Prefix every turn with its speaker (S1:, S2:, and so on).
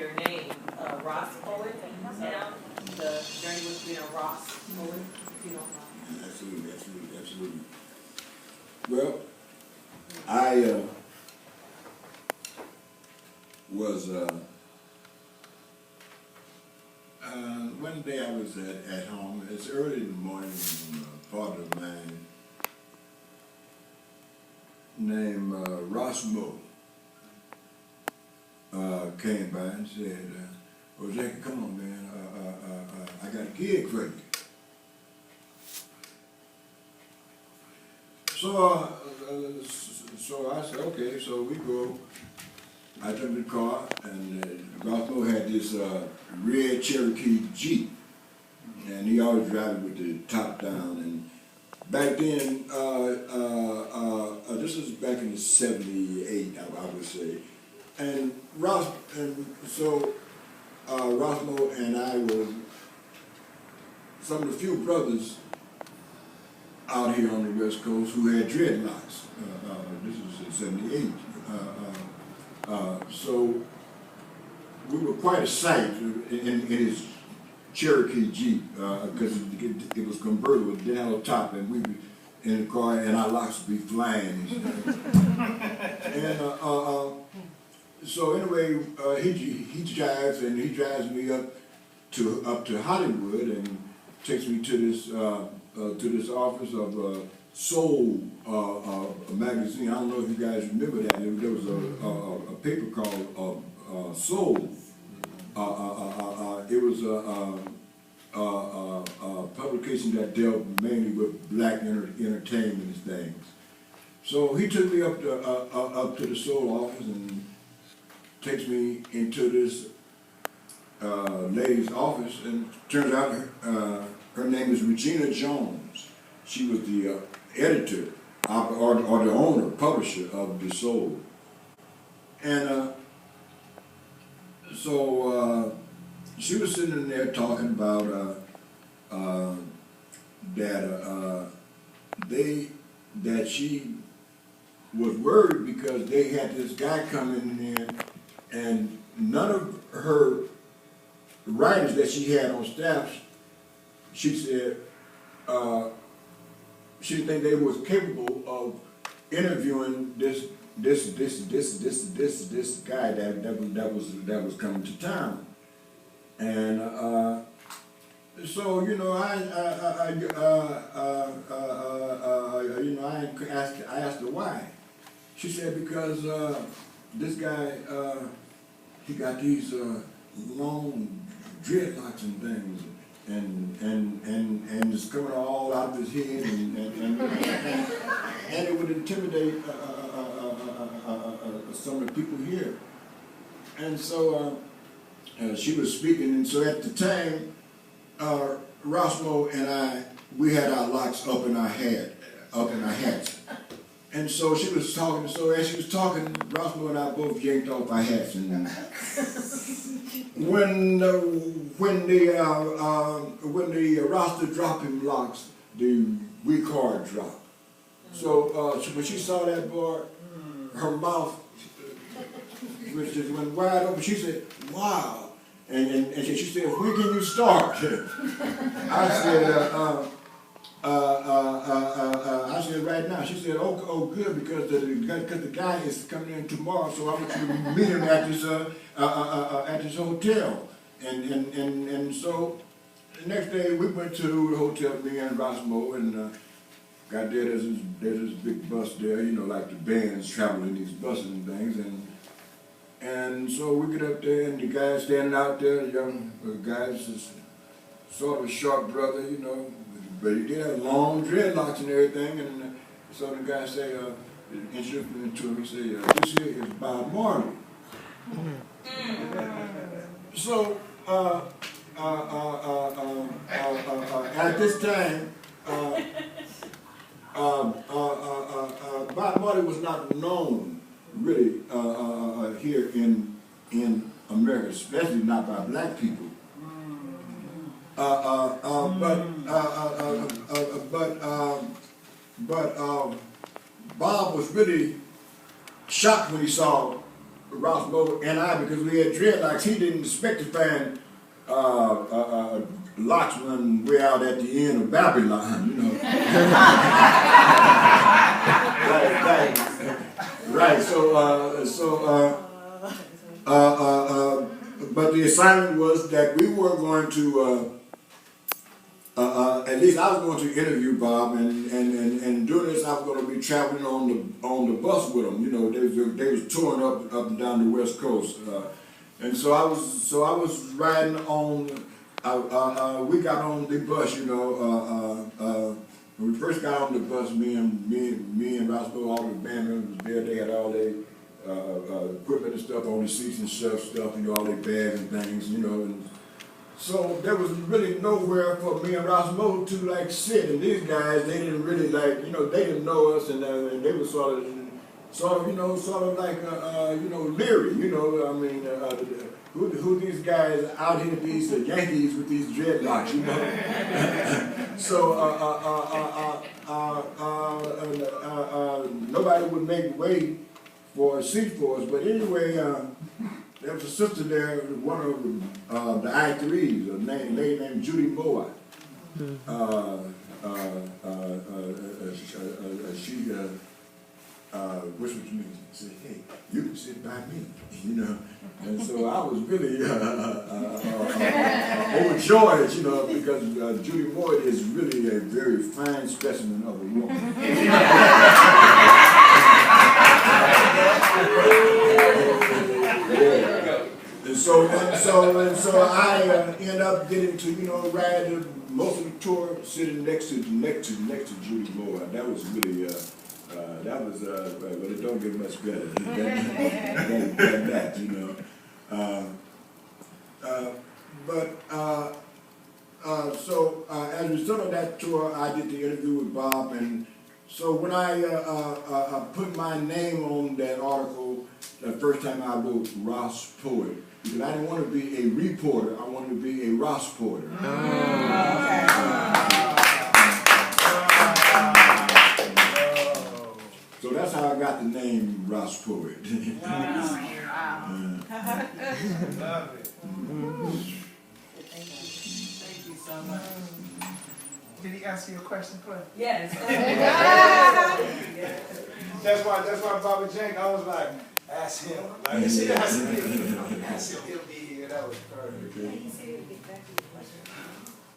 S1: your name, Raspoet, now, the journey with being a Raspoet, if you don't mind.
S2: Absolutely, absolutely, absolutely. Well, I was one day I was at home. It's early in the morning, and a father of mine named Raspoet came by and said, Ojenke, come on, man, I got a gig for you. So I said, okay, so we go. I jumped in the car, and Raspoet had this red Cherokee Jeep, and he always drive it with the top down. And back then, this was back in the '78, I would say. And so Raspoet and I were some of the few brothers out here on the West Coast who had dreadlocks. This was in '78. So we were quite a sight in his Cherokee Jeep because it was convertible, it didn't have a top, and we were in the car and our locks would be flying. And so anyway, he drives me up to Hollywood and takes me to this office of Soul magazine. I don't know if you guys remember that. There was a paper called Soul. It was a publication that dealt mainly with black entertainment and things. So he took me up to the Soul office and takes me into this lady's office, and turns out her name is Regina Jones. She was the editor or the owner, publisher of the Soul. And so she was sitting in there talking about that she was worried because they had this guy coming in, and none of her writers that she had on staff, she said, she didn't think they was capable of interviewing this guy that was coming to town. And so I asked her why. She said because this guy he got these long dreadlocks and things, and it's coming all out of his head, and it would intimidate some of the people here. And so she was speaking, and so at the time, Raspoet and we had our locks up in our hats. And so she was talking, so as she was talking, Raspoet and I both yanked off our hats. And when the roster dropping locks, the record dropped. So when she saw that board, her mouth which just went wide open. She said, "Wow!" And she said, "When can you start?" I said, "Right now." She said, "Oh, good, because the guy is coming in tomorrow, so I want you to meet him at this hotel." And so the next day we went to the hotel, me and Raspoet, and got there. There's this big bus there, like the bands traveling these buses and things, and so we get up there, and the guy standing out there, the young guy, is sort of a short brother, but he did have long dreadlocks and everything, and so the guy say, introduced me to him, he said, "This here is Bob Marley." So at this time, Bob Marley was not known really here in America, especially not by black people. But Bob was really shocked when he saw Raspoet and I, because we had dreadlocks, he didn't expect to find locks when we're out at the end of Babylon, you know. Right. But the assignment was that we were going to, at least I was going to interview Bob, and doing this, I was going to be traveling on the bus with them. You know, they was touring up and down the West Coast, and so I was riding on. We got on the bus, you know. When we first got on the bus, me and Raspoet, all the band members was there. They had all their equipment and stuff on the seats and stuff, you know, all their bags and things, you know. And so there was really nowhere for me and Raspoet to like sit. And these guys, they didn't really like, you know, they didn't know us, and they were sort of like, you know, leery, you know. I mean, who these guys out here, these Yankees with these dreadlocks, you know? So nobody would make way for a seat for us. But anyway, there was a sister there, one of the I3s, a lady named Judy Moore. She which was me, said, hey, you can sit by me, you know. And so I was really overjoyed, you know, because Judy Moore is really a very fine specimen of a woman. And so I end up getting to, you know, ride most of the tour sitting next to Judy Moore. That was really but it don't get much better than that, you know. So as a result of that tour, I did the interview with Bob, and so when I put my name on that article, the first time I wrote Raspoet, because I didn't want to be a reporter, I wanted to be a Raspoeter. So that's how I got the name Raspoet.
S3: Wow. Love it.
S1: Thank you so much.
S3: Did he answer your question, Clay?
S1: Yes.
S3: That's why Bobby Ojenke, I was like, ask him. Like, ask him. Ask him, he'll be here. That was perfect.